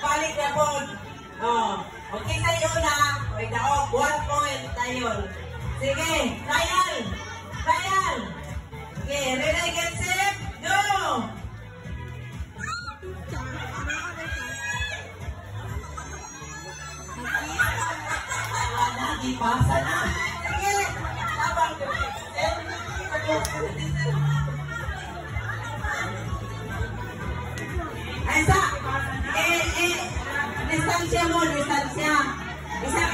balik na po. Oh, okay tayo na. May daog, 1 point tayo. Sige, Ryan! Ryan! Okay, ready, get set, go! Lagi basa na. Sige, tabang. Aisa, distansya mo, distansya.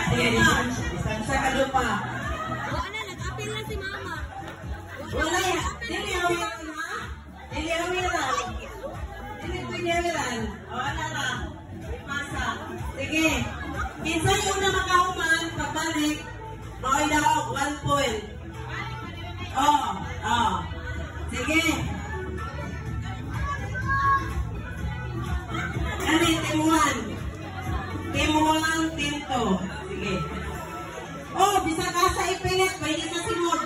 Distansya ka doon pa. Wala, nag-apil na si mama. Wala yan. Dili awiran, ha? Dili awiran. Dili pwede awiran. O, ano na? Pasa. Sige. Kinsa yung na makahuman, pagbalik, maoy daog, 1 point. Sige. Ano team 1? Team 1, team 2. Sige. Oh, bisa ka sa ipilit, pwede sa simod.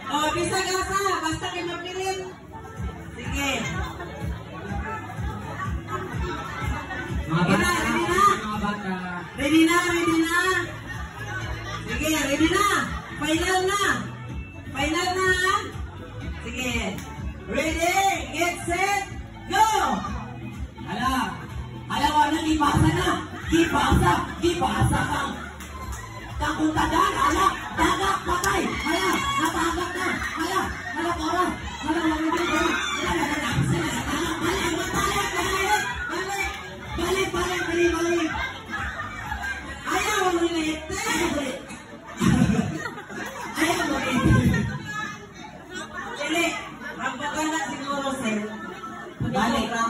Oh, bisa ka sa, basta kayo mapilit. Sige. Ready na? Ready na? Ready na? Sige, ready na? Final na? Final na? Sige. Ready, get set, go! Hala, wala, gipasa na! Gipasa kang kakuntagan! Hala, dagak, patay! Hala, natagak na! Hala, kora! Hala, balik! Ayaw mo ulit! Ayaw mo ulit! Dili, magpagana siguro, sir. Balik ka!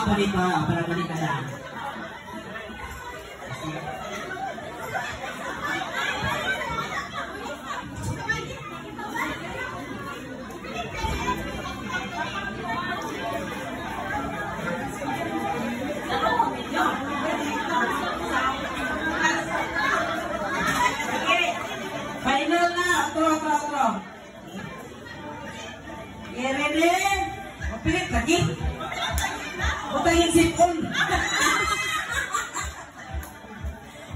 Balik ka! Para balik ka lang. Final na! Atro. Okay, ready? Mapilit lagi. Putahin sipon.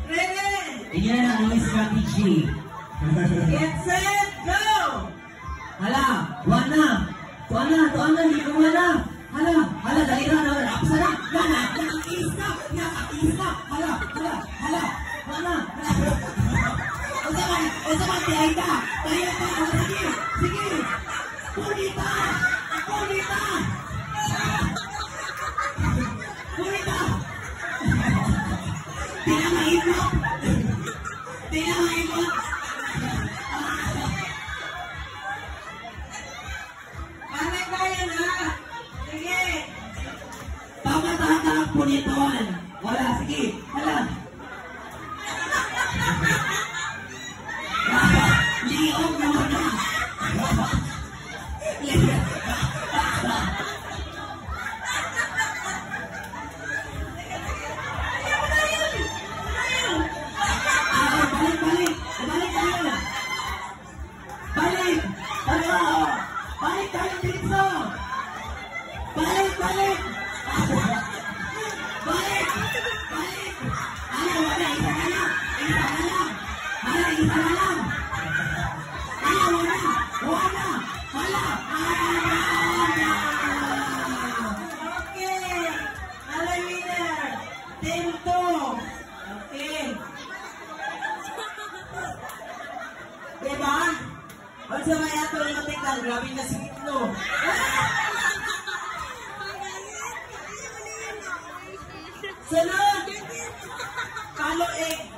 Ready? Yan ang strategy. Get set, go! Hala, tuana, hindi ko wala. Hala, dalira na, rapsa na. Nakakisa. Hala. O zaman, tiyay ka. Sige. Kunita. Tinamaibot. Kaya na. Sige. Pagkatahan po nitoan. Wala, sige. Hala. Liog naman na. Balik tayo dito. Balik. Wala, isa na lang. Wala. Okay. Alay winner. Team 2. Okay. Diba? Ang sabay ato yung matikal. Grabe na si Kitlo. Sunod. Kalo egg.